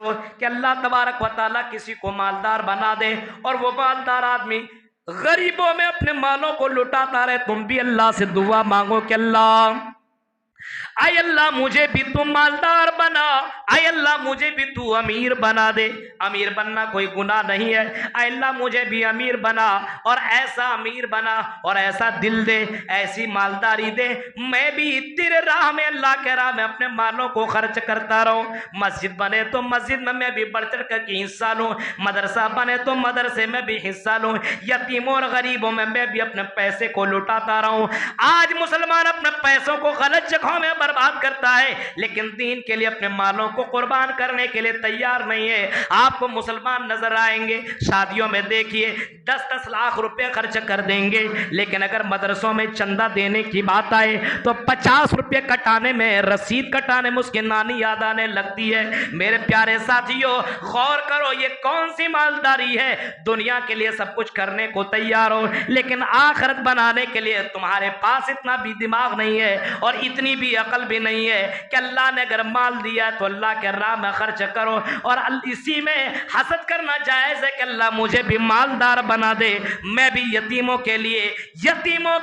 कि अल्लाह तबारक व तआला किसी को मालदार बना दे और वो मालदार आदमी गरीबों में अपने मालों को लुटाता रहे। तुम भी अल्लाह से दुआ मांगो कि अल्लाह, आय अल्लाह मुझे भी तू मालदार बना, आय अल्लाह मुझे भी तू अमीर बना दे। अमीर बनना कोई गुनाह नहीं है। आय अल्लाह मुझे भी अमीर बना और ऐसा अमीर बना और ऐसा दिल दे, ऐसी मालदारी दे, मैं भी तेरे राह में, अल्लाह के राह में अपने मालों को खर्च करता रहूं। मस्जिद बने तो मस्जिद में मैं भी बढ़ चढ़ कर हिस्सा लूं, मदरसा बने तो मदरसे में भी हिस्सा लूं, यतीमों और गरीबों में मैं भी अपने पैसे को लुटाता रहूं। आज मुसलमान अपने पैसों को गलत जगहों में बर्बाद करता है, लेकिन दीन के लिए अपने मालों को कुर्बान करने के लिए तैयार नहीं है। आपको मुसलमान नजर आएंगे, शादियों में देखिए 10-10 लाख रुपए खर्च कर देंगे, लेकिन अगर मदरसों में चंदा देने की बात आए तो 50 रुपए कटाने में, रसीद कटाने में उसकी नानी याद आने लगती है। मेरे प्यारे साथियों, गौर करो ये कौन सी मालदारी है। दुनिया के लिए सब कुछ करने को तैयार हो, लेकिन आखिरत बनाने के लिए तुम्हारे पास इतना भी दिमाग नहीं है और इतनी भी अकल भी नहीं है कि अल्लाह ने अगर माल दिया तो अल्लाह के राह में खर्च करो और इसी में हसद करना जायज है कि अल्लाह मुझे भी मालदार बना दे, मैं भी यतीमों के लिए, गरीबों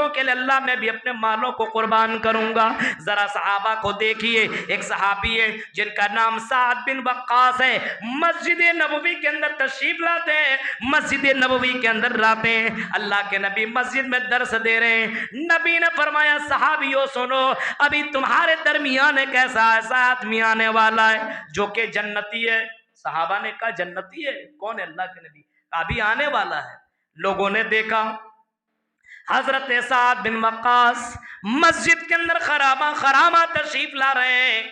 के लिए अल्लाह मैं भी अपने मालों को कुर्बान करूंगा। जरा सहाबा को देखिए, एक सहाबी है जिनका नाम साद बिन वक्कास है, मस्जिद नबवी के अंदर तशरीफ लाते हैं, मस्जिद नबवी के अंदर लाते हैं। अल्लाह के नबी मस्जिद में दर्स दे रहे हैं। नबी ने फरमाया सहाबियों सुनो, अभी तुम्हारे दरमियान एक ऐसा आदमी आने वाला है जो कि जन्नती है। सहाबा ने कहा जन्नती है, कौन है? अल्लाह के नबी, अभी आने वाला है। लोगों ने देखा हजरत साद बिन वक्कास मस्जिद के अंदर खरामा तशरीफ ला रहे हैं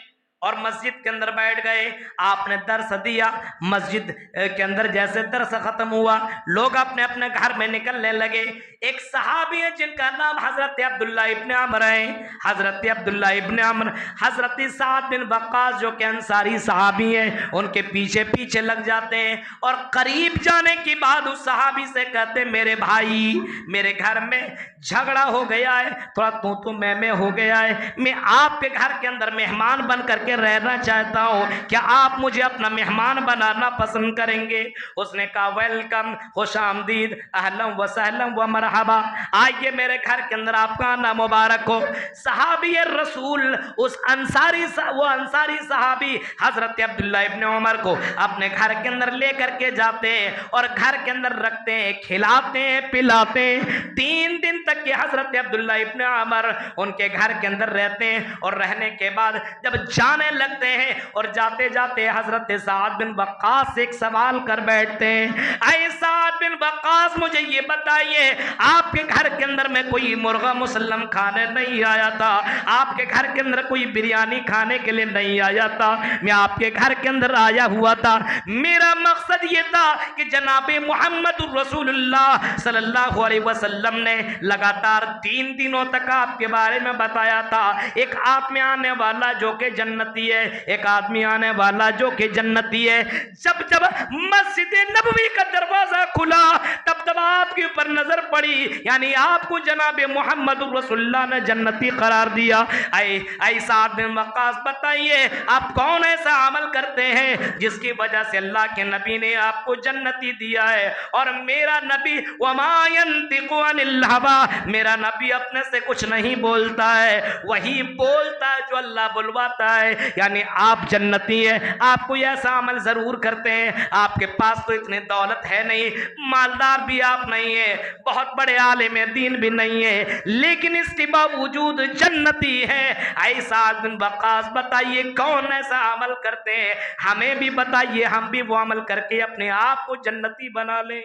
और मस्जिद के अंदर बैठ गए। आपने दर्स दिया, मस्जिद के अंदर जैसे दर्स खत्म हुआ, लोग अपने अपने घर में निकलने लगे। एक सहाबी है जिनका नाम हजरत अब्दुल्ला इब्न अमर है। हजरत अब्दुल्ला इब्न अमर हजरत साद बिन वक्कास जो कि अंसारी सहाबी हैं, उनके पीछे पीछे लग जाते हैं और करीब जाने के बाद उस सहाबी से कहते, मेरे भाई, मेरे घर में झगड़ा हो गया है, थोड़ा तू मैं हो गया है, मैं आपके घर के अंदर मेहमान बन करके रहना चाहता हूं, क्या आप मुझे अपना मेहमान बनाना पसंद करेंगे? उसने कहा वेलकम, खुश आमदीद, अहलम व सहलम व मरहबा, आइए मेरे घर के अंदर आपका आना मुबारक हो। सहाबी रसूल उस अंसारी सहाबी हजरत अब्दुल्ला इब्न उमर को अपने घर के अंदर लेकर के जाते हैं और घर के अंदर रखते हैं, खिलाते हैं, पिलाते हैं। 3 दिन तक के हजरत अब्दुल्ला इब्न उमर उनके घर के अंदर रहते हैं और रहने के बाद जब जाने लगते हैं और जाते जाते हजरत साद बिन वक्कास से एक सवाल कर बैठते हैं, ऐ साद बिन वक्कास मुझे ये बताइए, आपके घर के अंदर में कोई मुर्गा मुसल्लम खाने नहीं आया था, आपके घर के अंदर कोई बिरयानी खाने के लिए नहीं आया था, मैं आपके घर के अंदर आया हुआ था, मेरा मकसद ये था कि जनाबे मोहम्मद रसूलुल्लाह सल्लल्लाहु अलैहि वसल्लम ने लगातार 3 दिनों तक आपके बारे में बताया था, एक आदमी आने वाला जो कि जन्नती है, एक आदमी आने वाला जो कि जन्नती है। जब जब मस्जिद नबवी का दरवाजा खुला तब आपके ऊपर नजर पड़ी, यानी आपको जनाबे मोहम्मद रसूलुल्लाह ने जन्नती करार दिया। ऐ साद बिन वक्कास बताइए, आप कौन ऐसा अमल करते हैं जिसकी वजह से अल्लाह के नबी ने आपको जन्नती दिया है? और मेरा नबी वमा यंतिकु अनिल हवा, मेरा नबी अपने से कुछ नहीं बोलता है, वही बोलता है जो अल्लाह बुलवाता है। यानी आप जन्नती हैं, आप कोई ऐसा अमल जरूर करते हैं, आपके पास तो इतनी दौलत है नहीं, मालदार भी आप नहीं है, बहुत बड़े आलिम दीन भी नहीं है, लेकिन इसके बावजूद जन्नती है। ऐसा बिन वक्कास बताइए कौन ऐसा अमल करते हैं, हमें भी बताइए, हम भी वो अमल करके अपने आप को जन्नती बना लें।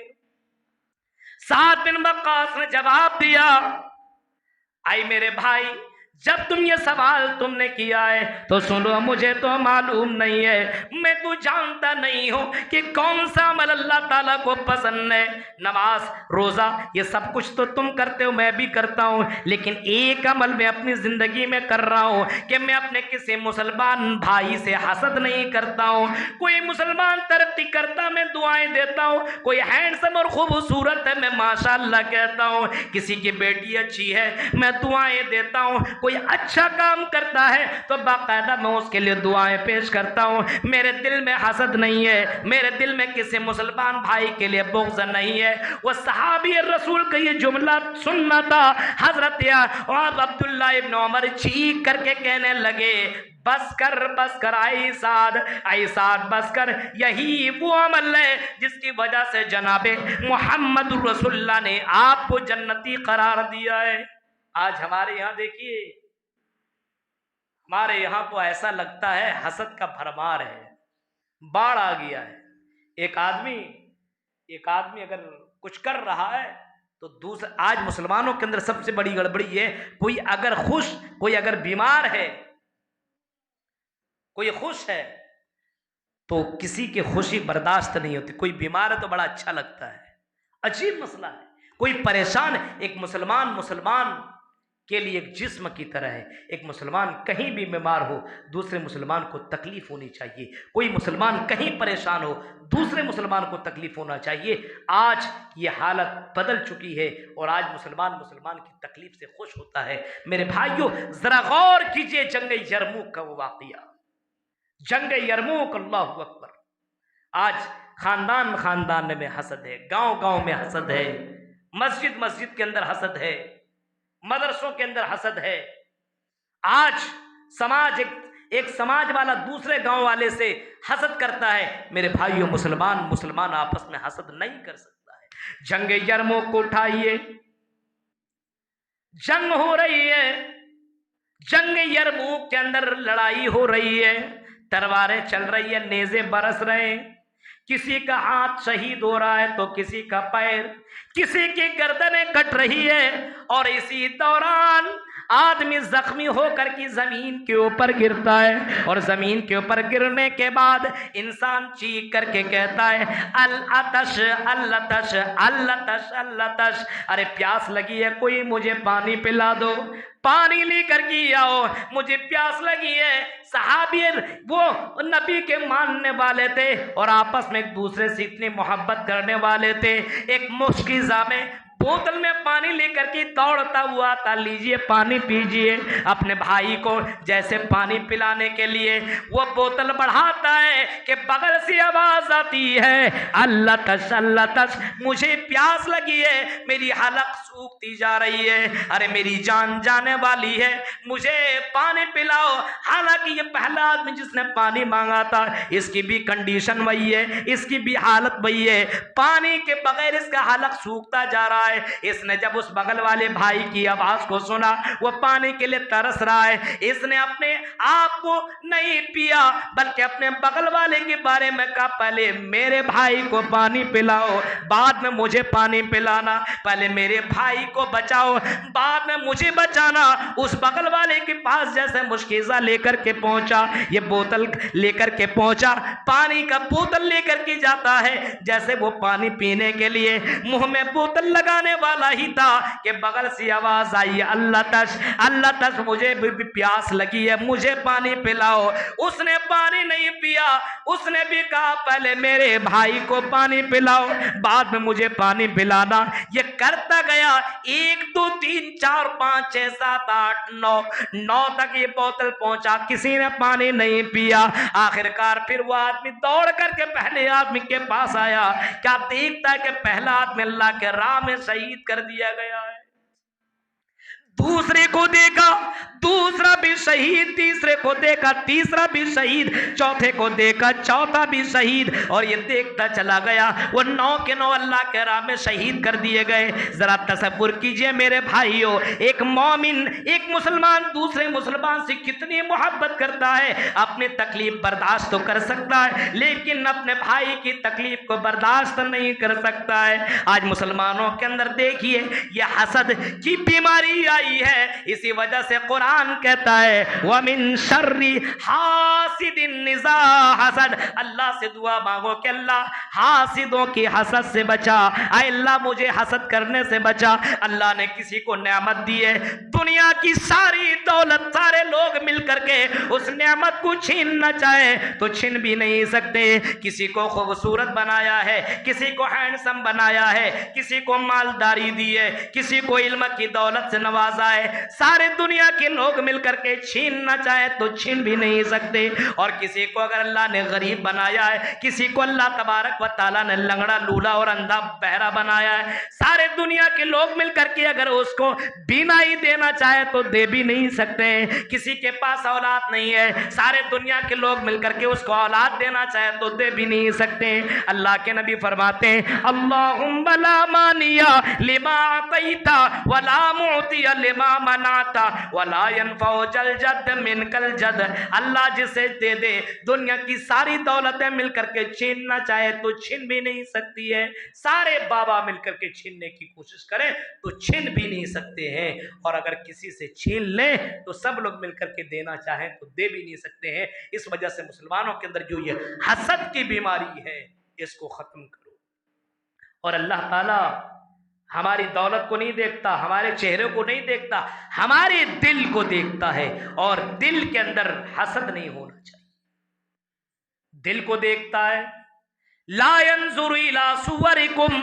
साद बिन वक्कास ने जवाब दिया, आई मेरे भाई, जब तुम ये सवाल तुमने किया है तो सुनो, मुझे तो मालूम नहीं है, मैं तो जानता नहीं हूँ कि कौन सा अमल अल्लाह ताला को पसंद है। नमाज, रोज़ा, ये सब कुछ तो तुम करते हो, मैं भी करता हूँ, लेकिन एक अमल मैं अपनी ज़िंदगी में कर रहा हूँ कि मैं अपने किसी मुसलमान भाई से हसद नहीं करता हूँ। कोई मुसलमान तरक्की करता, मैं दुआएं देता हूँ, कोई हैंडसम और खूबसूरत है, मैं माशाअल्लाह कहता हूँ, किसी की बेटी अच्छी है, मैं दुआएं देता हूँ, कोई अच्छा काम करता है तो बाकायदा मैं उसके लिए दुआएं पेश करता हूँ। मेरे दिल में हसद नहीं है, मेरे दिल में किसी मुसलमान भाई के लिए बुग़्ज़ नहीं है। वो सहाबी रसूल का ये जुमला सुनना था। हजरत और अब्दुल्ला इब्न उमर चीख करके कहने लगे, बस कर ऐसाद बस कर। यही वो अमल है जिसकी वजह से जनाबे मोहम्मद रसूलुल्लाह ने आपको जन्नती करार दिया है। आज हमारे यहाँ देखिए, हमारे यहाँ तो ऐसा लगता है हसद का भरमार है, बाढ़ आ गया है। एक आदमी अगर कुछ कर रहा है तो दूसरा, आज मुसलमानों के अंदर सबसे बड़ी गड़बड़ी है, कोई अगर खुश, कोई अगर बीमार है, कोई खुश है तो किसी की खुशी बर्दाश्त नहीं होती। कोई बीमार है तो बड़ा अच्छा लगता है, अजीब मसला है। कोई परेशान है, एक मुसलमान के लिए एक जिस्म की तरह है। एक मुसलमान कहीं भी बीमार हो, दूसरे मुसलमान को तकलीफ होनी चाहिए। कोई मुसलमान कहीं परेशान हो, दूसरे मुसलमान को तकलीफ होना चाहिए। आज ये हालत बदल चुकी है और आज मुसलमान की तकलीफ से खुश होता है। मेरे भाइयों, जरा गौर कीजिए जंग यरमुक का वो वाक़या, जंग यरमुक, अल्लाहु अकबर। आज खानदान में हसद है, गांव में हसद है, मस्जिद के अंदर हसद है, मदरसों के अंदर हसद है। आज समाज, एक समाज वाला दूसरे गांव वाले से हसद करता है। मेरे भाइयों, मुसलमान आपस में हसद नहीं कर सकता है। जंग यरमुक को उठाइए, जंग हो रही है, जंग यरमुक के अंदर लड़ाई हो रही है, तलवारें चल रही है, नेज़े बरस रहे हैं। किसी का हाथ शहीद हो रहा है तो किसी का पैर, किसी की गर्दनें कट रही है। और इसी दौरान आदमी जख्मी होकर की जमीन के ऊपर गिरता है और जमीन के ऊपर गिरने के बाद इंसान चीख करके कहता है, अल-अतश अल-अतश अल-अतश अल-अतश, अरे प्यास लगी है, कोई मुझे पानी पिला दो, पानी लेकर के आओ, मुझे प्यास लगी है। सहाबी वो नबी के मानने वाले थे और आपस में एक दूसरे से इतनी मोहब्बत करने वाले थे। एक मुश्किज़ा में बोतल में पानी लेकर के दौड़ता हुआ था, लीजिए पानी पीजिए। अपने भाई को जैसे पानी पिलाने के लिए वो बोतल बढ़ाता है कि बगल से आवाज आती है, अल्लाह तश अल्लाह तश, मुझे प्यास लगी है, मेरी हलक सूखती जा रही है, अरे मेरी जान जाने वाली है, मुझे पानी पिलाओ। हालांकि ये पहला आदमी जिसने पानी मांगा था, इसकी भी कंडीशन वही है, इसकी भी हालत वही है, पानी के बगैर इसका हलक सूखता जा रहा है। इसने जब उस बगल वाले भाई की आवाज को सुना, वो पानी के लिए तरस रहा है, इसने अपने आप को नहीं पिया बल्कि अपने बगल वाले के बारे में कहा, पहले मेरे भाई को पानी पिलाओ, बाद में मुझे पानी पिलाना, पहले मेरे भाई को बचाओ, बाद में मुझे बचाना। उस बगल वाले के पास जैसे मुश्किज़ा लेकर के पहुंचा, ये बोतल लेकर के पहुंचा, पानी का बोतल लेकर के जाता है, जैसे वो पानी पीने के लिए मुंह में बोतल लगाने वाला ही था कि बगल से आवाज आई, अल्लाह तश, मुझे भी प्यास लगी है, मुझे पानी पिलाओ। उसने पानी नहीं पिया, उसने भी कहा पहले मेरे भाई को पानी पिलाओ, बाद में मुझे पानी पिलाना। ये करता गया, 1 2 3 4 5 6 7 8 9 तक ये बोतल पहुंचा, किसी ने पानी नहीं पिया। आखिरकार फिर वो आदमी दौड़ करके पहले आदमी के पास आया, क्या देखता है कि पहला आदमी अल्लाह के राह में शहीद कर दिया गया है। दूसरे को देखा, दूसरा भी शहीद, तीसरे को देखा, तीसरा भी शहीद, चौथे को देखा, चौथा भी शहीद, और ये देखता चला गया, वो 9 के 9 अल्लाह के राह में शहीद कर दिए गए। जरा तसव्वुर कीजिए मेरे भाइयों, एक मोमिन, एक मुसलमान दूसरे मुसलमान से कितनी मोहब्बत करता है। अपनी तकलीफ बर्दाश्त तो कर सकता है, लेकिन अपने भाई की तकलीफ को बर्दाश्त नहीं कर सकता है। आज मुसलमानों के अंदर देखिए ये हसद की बीमारी आई है। इसी वजह से कुरान कहता है, वमिन शर्री हासिदिन निज़ा हसद, अल्लाह से दुआ मांगो कि अल्लाह हासिदों की हसद से बचा, आए अल्लाह मुझे हसद करने से बचा। अल्लाह ने किसी को नेमत दी है, दुनिया की सारी दौलत सारे लोग मिलकर के उस नेमत को छीनना चाहे तो छीन भी नहीं सकते। किसी को खूबसूरत बनाया है, किसी को हैंडसम बनाया है, किसी को मालदारी दी है, किसी को इल्म की दौलत से नवाजा तकाजा है, सारे दुनिया के लोग मिलकर के छीनना चाहे तो छीन भी नहीं सकते। और किसी को अगर अल्लाह ने गरीब बनाया है, किसी को अल्लाह तबारक व तआला ने लंगड़ा, लूला और अंधा, बहरा बनाया है, सारे दुनिया के लोग मिलकर के अगर उसको बीमारी देना चाहे तो दे भी नहीं सकते। किसी के पास औलाद नहीं है, सारे दुनिया के लोग मिलकर के उसको औलाद देना चाहे तो दे भी नहीं सकते। अल्लाह के नबी फरमाते हैं, अल्लाहुम्मा ला मानिया लिमा अतैता वला मुअतिया लिमा मनाता वला यनफउ जल जद मिनकल जद। अल्लाह जिसे दे दे, दुनिया की सारी दौलतें मिलकर के छीनना चाहे तो छीन भी नहीं सकती है। सारे बाबा मिलकर के छीनने की कोशिश करें तो छीन भी नहीं सकते हैं, और अगर किसी से छीन ले तो सब लोग मिलकर के देना चाहें तो दे भी नहीं सकते हैं। इस वजह से मुसलमानों के अंदर जो ये हसद की बीमारी है, इसको खत्म करो। और अल्लाह ताला हमारी दौलत को नहीं देखता, हमारे चेहरे को नहीं देखता, हमारे दिल को देखता है। और दिल के अंदर हसद नहीं होना चाहिए, दिल को देखता है। ला यंजुरु इला सुवरिकुम,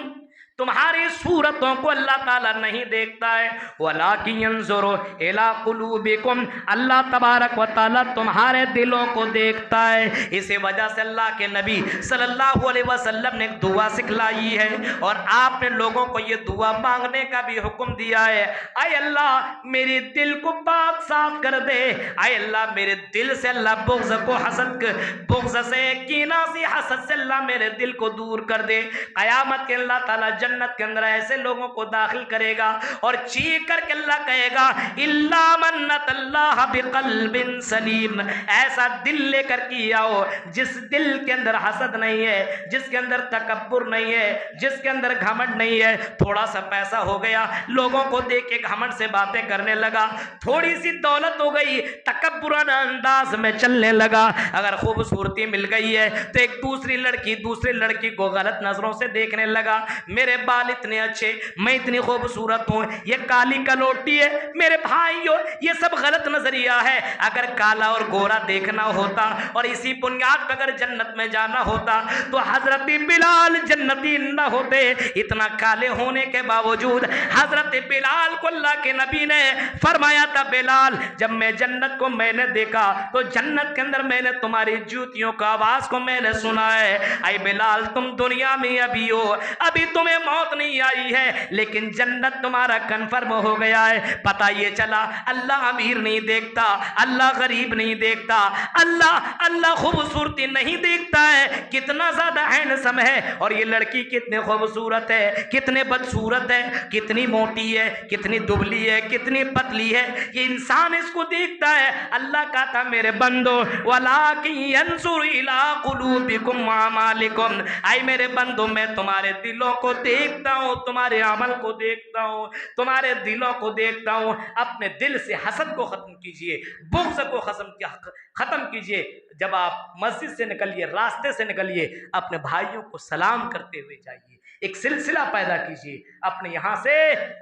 तुम्हारी सूरतों को अल्लाह ताला नहीं देखता है, वलाकिन यंजुरु इला कुलूबिकुम, अल्लाह तबारक व तआला तुम्हारे दिलों को देखता है। इसी वजह से अल्लाह के नबी सल्लल्लाहु अलैहि वसल्लम ने एक दुआ सिखलाई है, और आपने लोगों को ये दुआ मांगने का भी हुक्म दिया है। आय अल्लाह मेरे दिल को पाक साफ कर दे, आय अल्लाह मेरे दिल से अल्लाह बुग़्ज़ को, हसद, बुग़्ज़ से, कीना से, हसद से अल्लाह मेरे दिल को दूर कर दे। क़यामत के अल्लाह ताला जन्नत के अंदर ऐसे लोगों को दाखिल करेगा और चीख करके अल्लाह कहेगा, इल्ला मन अल्लाह बिक़ल्बिन सलीम, ऐसा दिल लेकर के आओ जिस दिल के अंदर हसद नहीं है, जिसके अंदर तकब्बुर नहीं है, जिसके अंदर घमंड नहीं है। थोड़ा सा पैसा हो गया, लोगों को देख के घमंड से बातें करने लगा, थोड़ी सी दौलत हो गई, तकब्बुराना अंदाज में चलने लगा। अगर खूबसूरती मिल गई है तो एक दूसरी लड़की को गलत नजरों से देखने लगा। मेरे बाल इतने अच्छे, मैं इतनी खूबसूरत हूं, ये काली कलोटी है। मेरे भाइयों, ये सब गलत नजरिया है। अगर काला और गोरा देखना होता और इसी बुनियाद पर अगर जन्नत में जाना होता तो हजरत बिलाल जन्नती न होते। इतना काले होने के बावजूद हजरत बिलाल को अल्लाह के नबी ने फरमाया था, बिलाल जब मैं जन्नत को मैंने देखा तो जन्नत के अंदर मैंने तुम्हारी जूतियों का आवाज को मैंने सुना है। आई बिलाल, तुम दुनिया में अभी हो, अभी तुम्हें मौत नहीं आई है, लेकिन जन्नत तुम्हारा कन्फर्म हो गया है। पता ये चला, अल्लाह अमीर नहीं देखता, अल्लाह गरीब नहीं देखता, अल्लाह खूबसूरती नहीं देखता है, कितना ज्यादा हैंडसम है, और ये लड़की कितनी खूबसूरत है, कितने बदसूरत है, कितनी मोटी है, कितनी दुबली है, कितनी पतली है, ये इंसान इसको देखता है। अल्लाह कहता, मेरे बंदो वलाकिन यंजुरु इला कुलूबिकुम व अमालिकुम, आई मेरे बंदो मैं तुम्हारे दिलों को देखता हूँ, तुम्हारे अमल को देखता हूँ, तुम्हारे दिलों को देखता हूँ। अपने दिल से हसद को खत्म कीजिए, बुग़्ज़ को खत्म कीजिए। जब आप मस्जिद से निकलिए, रास्ते से निकलिए, अपने भाइयों को सलाम करते हुए जाइए, एक सिलसिला पैदा कीजिए। अपने यहाँ से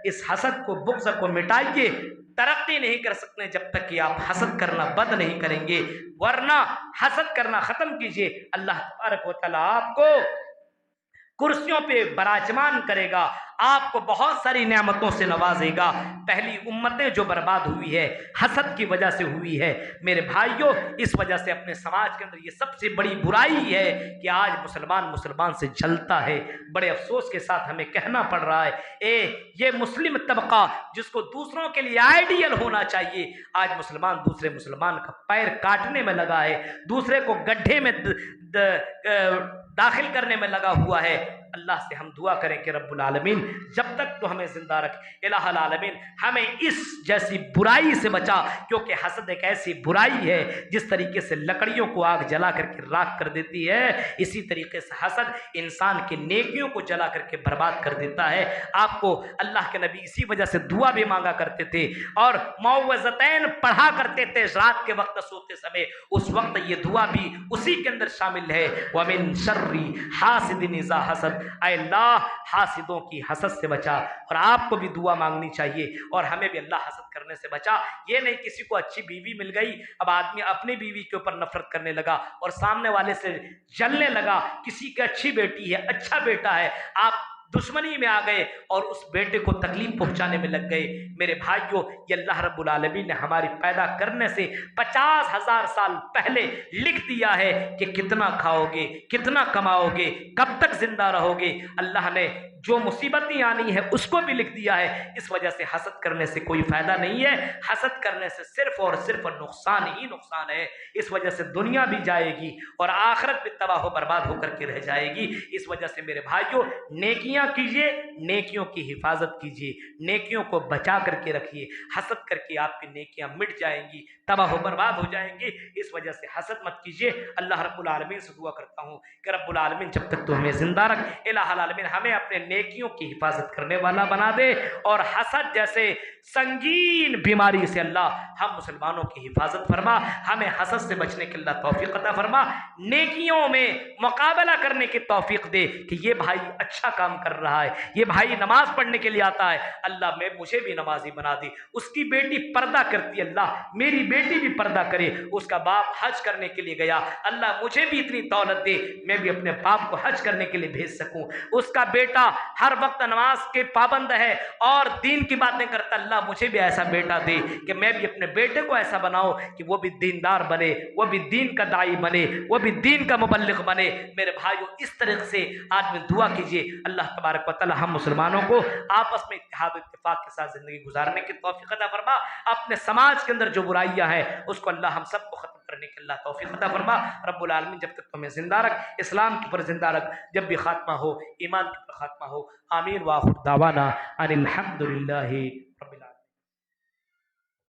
इस हसद को, बुग़्ज़ को मिटाइए। तरक्की नहीं कर सकते जब तक कि आप हसद करना बंद नहीं करेंगे, वरना हसद करना खत्म कीजिए। अल्लाह तबारक व तआला आपको कुर्सियों पे बराजमान करेगा, आपको बहुत सारी नेमतों से नवाजेगा। पहली उम्मतें जो बर्बाद हुई है हसद की वजह से हुई है। मेरे भाइयों, इस वजह से अपने समाज के अंदर ये सबसे बड़ी बुराई है कि आज मुसलमान से जलता है। बड़े अफसोस के साथ हमें कहना पड़ रहा है, ये मुस्लिम तबका जिसको दूसरों के लिए आइडियल होना चाहिए, आज मुसलमान दूसरे मुसलमान का पैर काटने में लगा है, दूसरे को गड्ढे में दाखिल करने में लगा हुआ है। अल्लाह से हम दुआ करें कि रब्बुल आलमीन जब तक तो हमें जिंदा रखे, इलाहुल आलमीन हमें इस जैसी बुराई से बचा, क्योंकि हसद एक ऐसी बुराई है जिस तरीके से लकड़ियों को आग जला करके राख कर देती है, इसी तरीके से हसद इंसान की नेकियों को जला करके बर्बाद कर देता है। आपको अल्लाह के नबी इसी वजह से दुआ भी मांगा करते थे और मौवज़तैन पढ़ा करते थे रात के वक्त सोते समय। उस वक्त ये दुआ भी उसी के अंदर शामिल है, वमिन शर्री हासिदिन इज़ा हसद, अल्लाह हासिदों की हसद से बचा। और आपको भी दुआ मांगनी चाहिए और हमें भी अल्लाह हसद करने से बचा। ये नहीं किसी को अच्छी बीवी मिल गई, अब आदमी अपनी बीवी के ऊपर नफरत करने लगा और सामने वाले से जलने लगा। किसी की अच्छी बेटी है, अच्छा बेटा है, आप दुश्मनी में आ गए और उस बेटे को तकलीफ पहुंचाने में लग गए। मेरे भाइयों, ये अल्लाह रब्बुल आलमीन ने हमारी पैदा करने से 50,000 साल पहले लिख दिया है कि कितना खाओगे, कितना कमाओगे, कब तक जिंदा रहोगे। अल्लाह ने जो मुसीबतें आनी है उसको भी लिख दिया है। इस वजह से हसद करने से कोई फायदा नहीं है, हसद करने से सिर्फ और सिर्फ नुकसान ही नुकसान है। इस वजह से दुनिया भी जाएगी और आखिरत भी तबाह बर्बाद होकर के रह जाएगी। इस वजह से मेरे भाइयों, नेकियां कीजिए, नेकियों की हिफाजत कीजिए, नेकियों को बचा करके रखिए। हसद करके आपकी नेकियां मिट जाएंगी, तबाह बर्बाद हो जाएंगी। इस वजह से हसद मत कीजिए। अल्लाह रब्बुल आलमीन से दुआ करता हूँ कि रब्बुल आलमीन जब तक तो हमें जिंदा रख, इलाहुल आलमीन हमें अपने नेकियों की हिफाजत करने वाला बना दे और हसद जैसे संगीन बीमारी से अल्लाह हम मुसलमानों की हिफाजत फरमा। हमें हसद से बचने की अल्लाह तौफीक अता फरमा, नेकियों में मुकाबला करने की तौफीक दे कि ये भाई अच्छा काम कर रहा है, ये भाई नमाज पढ़ने के लिए आता है, अल्लाह मैं मुझे भी नमाजी बना दी। उसकी बेटी पर्दा करती है, अल्लाह मेरी बेटी भी पर्दा करे। उसका बाप हज करने के लिए गया, अल्लाह मुझे भी इतनी दौलत दे, मैं भी अपने बाप को हज करने के लिए भेज सकूं। उसका बेटा हर वक्त नमाज के पाबंद है और दीन की बातें करता, अल्लाह मुझे भी ऐसा बेटा दे कि मैं भी अपने बेटे को ऐसा बनाऊं कि वो भी दीनदार बने, वो भी दीन का दाई बने, वो भी दीन का मुबल्लिग बने। मेरे भाइयों, इस तरह से आदमी दुआ कीजिए, अल्लाह तबारक व तआला हम मुसलमानों को आपस में इत्तेहाद इत्तेफाक के साथ जिंदगी गुजारने की तौफीक अता फरमा। अपने समाज के अंदर जो बुराइयां हैं उसको अल्लाह हम सबको खत्म करने की अल्लाह तौफीक अता फरमा। रब्बुल आलमीन जब तक तुम्हें जिंदा रख, इस्लाम के ऊपर जिंदा रख, जब भी खात्मा हो ईमान के ऊपर खात्मा हो। आमीन व आखिर दावाना अनिल हम्दुलिल्लाहि